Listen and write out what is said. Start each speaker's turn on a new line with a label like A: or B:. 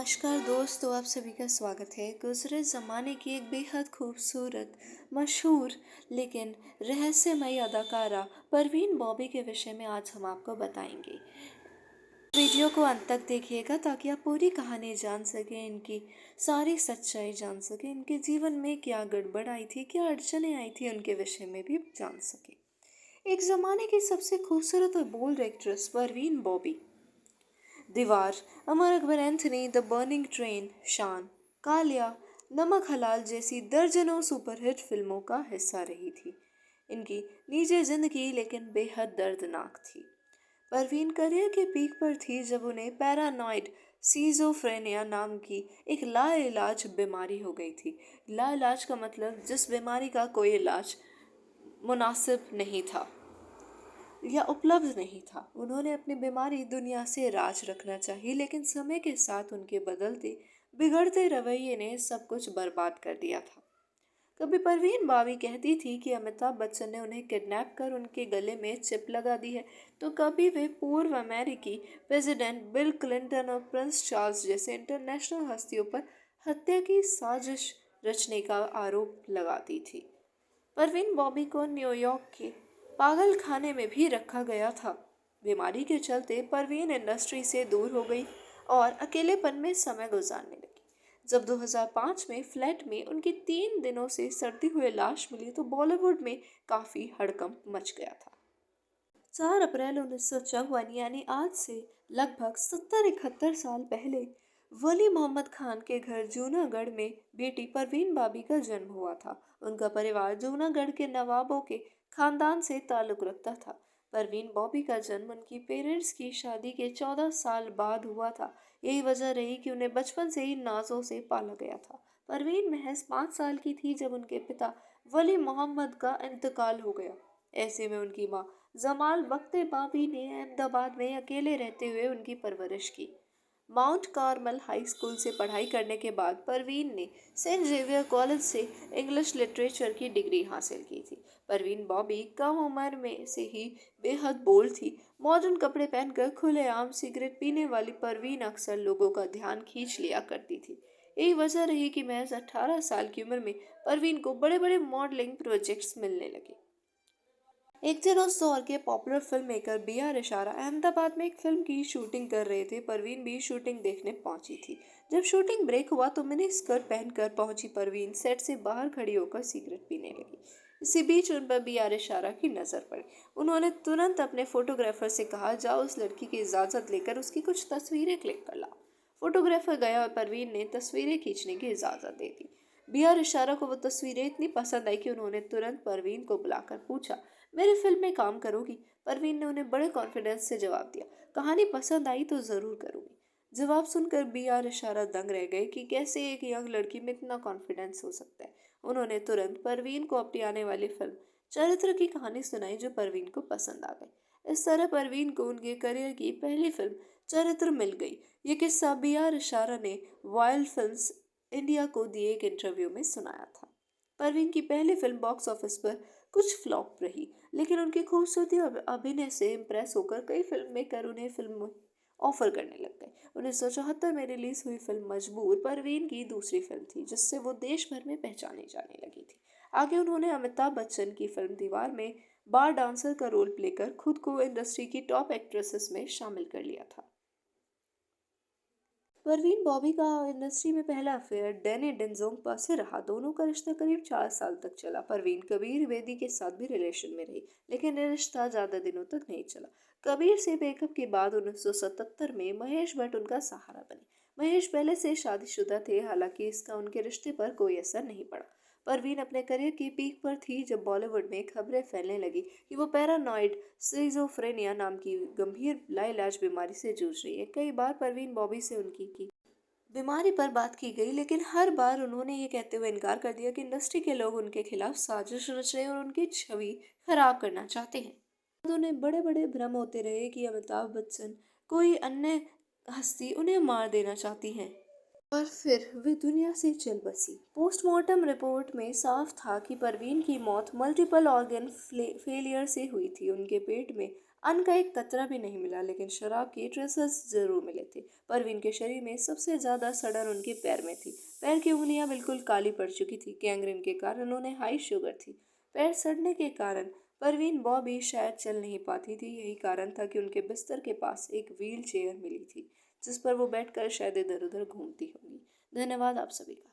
A: नमस्कार दोस्तों, आप सभी का स्वागत है। गुज़रे ज़माने की एक बेहद खूबसूरत, मशहूर लेकिन रहस्यमयी अदाकारा परवीन बॉबी के विषय में आज हम आपको बताएंगे। वीडियो को अंत तक देखिएगा ताकि आप पूरी कहानी जान सकें, इनकी सारी सच्चाई जान सकें, इनके जीवन में क्या गड़बड़ आई थी, क्या अड़चनें आई थी, उनके विषय में भी जान सकें। एक ज़माने की सबसे खूबसूरत और bold actress Parveen Babi. Deewar, Amar Akbar Anthony, the burning train, Shaan, Kaalia, नमक हलाल जैसी दर्जनों सुपरहिट फिल्मों का हिस्सा रही थी। इनकी निजी जिंदगी लेकिन बेहद दर्दनाक थी। परवीन करियर के पीक पर थी जब उन्हें पैरानॉइड सीजोफ्रेनिया नाम की एक लाइलाज बीमारी हो गई थी। लाइलाज का मतलब जिस बीमारी का कोई इलाज मुनासिब नहीं था या उपलब्ध नहीं था। उन्होंने अपनी बीमारी दुनिया से राज रखना चाहिए, लेकिन समय के साथ उनके बदलते बिगड़ते रवैये ने सब कुछ बर्बाद कर दिया था। कभी परवीन बावी कहती थी कि अमिताभ बच्चन ने उन्हें किडनैप कर उनके गले में चिप लगा दी है, तो कभी वे पूर्व अमेरिकी प्रेसिडेंट बिल क्लिंटन और प्रिंस चार्ल्स जैसे इंटरनेशनल हस्तियों पर हत्या की साजिश रचने का आरोप लगाती थी। परवीन बॉबी को न्यूयॉर्क के पागल खाने में भी रखा गया था। बीमारी के चलते परवीन इंडस्ट्री से दूर हो गई और अकेलेपन में समय गुजारने लगी। जब 2005 में फ्लैट में उनकी 3 दिनों से सड़ती हुई लाश मिली तो बॉलीवुड में काफी हड़कंप मच गया था। 4 अप्रैल 1954 यानी आज से लगभग 70-71 साल पहले वली मोहम्मद खान के घर जूनागढ़ में बेटी परवीन बाबी का जन्म हुआ था। उनका परिवार जूनागढ़ के नवाबों के खानदान से ताल्लुक रखता था। परवीन बॉबी का जन्म उनकी पेरेंट्स की शादी के 14 साल बाद हुआ था। यही वजह रही कि उन्हें बचपन से ही नाजों से पाला गया था। परवीन महज 5 साल की थी जब उनके पिता वली मोहम्मद का इंतकाल हो गया। ऐसे में उनकी माँ जमाल बख्ते बाबी ने अहमदाबाद में अकेले रहते हुए उनकी परवरिश की। माउंट कार्मल हाई स्कूल से पढ़ाई करने के बाद परवीन ने सेंट जेवियर कॉलेज से इंग्लिश लिटरेचर की डिग्री हासिल की थी। परवीन बॉबी कम उम्र में से ही बेहद बोल्ड थी। मॉडर्न कपड़े पहनकर खुलेआम सिगरेट पीने वाली परवीन अक्सर लोगों का ध्यान खींच लिया करती थी। यही वजह रही कि महज 18 साल की उम्र में परवीन को बड़े बड़े मॉडलिंग प्रोजेक्ट्स मिलने लगे। एक दिन उस दौर के popular film maker B R Ishara Ahmedabad में एक फिल्म की शूटिंग कर रहे थे। परवीन भी शूटिंग देखने पहुंची थी। जब शूटिंग ब्रेक हुआ तो मिनी स्कर्ट पहनकर पहुंची परवीन सेट से बाहर खड़ी होकर सिगरेट पीने लगी। इसी बीच उन पर बी आर इशारा की नजर पड़ी। उन्होंने तुरंत अपने फोटोग्राफर से कहा, जाओ उस लड़की की इजाजत लेकर उसकी कुछ तस्वीरें क्लिक कर लाओ। फोटोग्राफर गया और परवीन ने तस्वीरें खींचने की इजाजत दे दी। बी आर इशारा को वो तस्वीरें इतनी पसंद आई कि उन्होंने तुरंत परवीन को बुलाकर पूछा, मेरी फिल्म में काम करोगी? परवीन ने उन्हें बड़े कॉन्फिडेंस से जवाब दिया, कहानी पसंद आई तो जरूर करूंगी। जवाब सुनकर बी आर इशारा दंग रह गए कि कैसे एक यंग लड़की में इतना कॉन्फिडेंस हो सकता है। उन्होंने तुरंत परवीन को अपनी आने वाली फिल्म चरित्र की कहानी सुनाई जो परवीन को पसंद आ गई। इस तरह परवीन को उनके करियर की पहली फिल्म चरित्र मिल गई। ये किस्सा बी आर इशारा ने वाइल्ड फिल्म्स इंडिया को दिए एक इंटरव्यू में सुनाया था। परवीन की पहली फिल्म बॉक्स ऑफिस पर कुछ फ्लॉप रही, लेकिन उनकी खूबसूरती और अभिनय से इम्प्रेस होकर कई फिल्म मेकर उन्हें फिल्म ऑफर करने लग गए। 1974 में रिलीज हुई फिल्म मजबूर परवीन की दूसरी फिल्म थी जिससे वो देश भर में पहचानी जाने लगी थी। आगे उन्होंने अमिताभ बच्चन की फिल्म दीवार में बार डांसर का रोल प्ले कर खुद को इंडस्ट्री की टॉप एक्ट्रेसेस में शामिल कर लिया था। परवीन बॉबी का इंडस्ट्री में पहला अफेयर डैनी डेंजोंगपा से रहा। दोनों का रिश्ता करीब 4 साल तक चला। परवीन कबीर वेदी के साथ भी रिलेशन में रही, लेकिन ये रिश्ता ज्यादा दिनों तक नहीं चला। कबीर से ब्रेकअप के बाद 1977 में महेश भट्ट उनका सहारा बने। महेश पहले से शादीशुदा थे, हालांकि इसका उनके रिश्ते पर कोई असर नहीं पड़ा। परवीन अपने करियर की पीक पर थी जब बॉलीवुड में खबरें फैलने लगी कि वो पैरानॉइड सिजोफ्रेनिया नाम की गंभीर लाइलाज बीमारी से जूझ रही है। कई बार परवीन बॉबी से उनकी की बीमारी पर बात की गई, लेकिन हर बार उन्होंने ये कहते हुए इनकार कर दिया कि इंडस्ट्री के लोग उनके खिलाफ साजिश रच रहे हैं और उनकी छवि खराब करना चाहते हैं। उन्हें बड़े बड़े भ्रम होते रहे कि अमिताभ बच्चन कोई अन्य हस्ती उन्हें मार देना चाहती है और फिर वे दुनिया से चल बसी। पोस्टमार्टम रिपोर्ट में साफ था कि परवीन की मौत मल्टीपल ऑर्गन फेलियर से हुई थी। उनके पेट में अन्न का एक कतरा भी नहीं मिला, लेकिन शराब के ट्रेसेस जरूर मिले थे। परवीन के शरीर में सबसे ज्यादा सड़न उनके पैर में थी। पैर की उंगलियां बिल्कुल काली पड़ चुकी थी। गैंग्रीन के कारण उन्हें हाई शुगर थी। पैर सड़ने के कारण परवीन बॉबी शायद चल नहीं पाती थी। यही कारण था कि उनके बिस्तर के पास एक व्हील चेयर मिली थी, जिस पर वो बैठकर शायद इधर उधर घूमती होंगी। धन्यवाद आप सभी का।